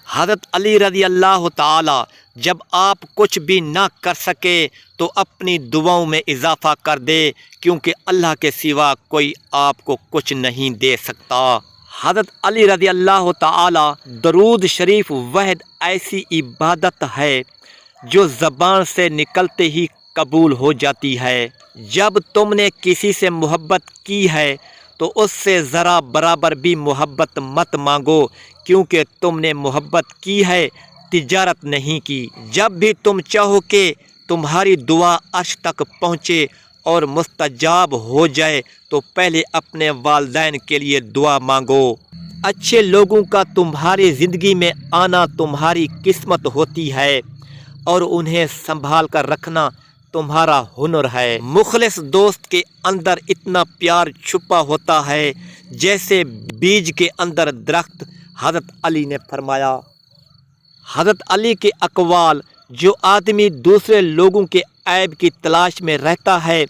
حضرت علی رضی اللہ تعالی جب آپ کچھ بھی نہ کر سکے تو اپنی دعاؤں میں اضافہ کر دے، کیونکہ اللہ کے سوا کوئی آپ کو کچھ نہیں دے سکتا۔ حضرت علی رضی اللہ تعالی درود شریف واحد ایسی عبادت ہے جو زبان سے نکلتے ہی قبول ہو جاتی ہے۔ جب تم نے کسی سے محبت کی ہے تو اس سے ذرا برابر بھی محبت مت مانگو، کیونکہ تم نے محبت کی ہے، تجارت نہیں کی۔ جب بھی تم چاہو کہ تمہاری دعا عرش تک پہنچے اور مستجاب ہو جائے تو پہلے اپنے والدین کے لیے دعا مانگو۔ اچھے لوگوں کا تمہاری زندگی میں آنا تمہاری قسمت ہوتی ہے اور انہیں سنبھال کر رکھنا تمہارا ہنر ہے۔ مخلص دوست کے اندر اتنا پیار چھپا ہوتا ہے جیسے بیج کے اندر درخت، حضرت علی نے فرمایا۔ حضرت علی کے اقوال: جو آدمی دوسرے لوگوں کے عیب کی تلاش میں رہتا ہے،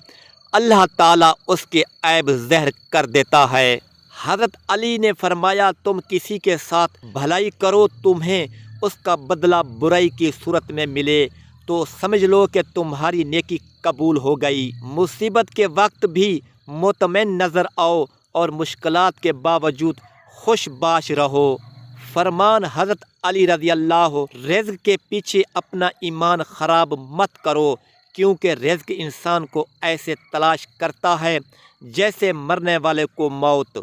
اللہ تعالیٰ اس کے عیب ظاہر کر دیتا ہے۔ حضرت علی نے فرمایا، تم کسی کے ساتھ بھلائی کرو، تمہیں اس کا بدلہ برائی کی صورت میں ملے تو سمجھ لو کہ تمہاری نیکی قبول ہو گئی۔ مصیبت کے وقت بھی مطمئن نظر آؤ اور مشکلات کے باوجود خوش باش رہو۔ فرمان حضرت علی رضی اللہ: رزق کے پیچھے اپنا ایمان خراب مت کرو، کیونکہ رزق انسان کو ایسے تلاش کرتا ہے جیسے مرنے والے کو موت۔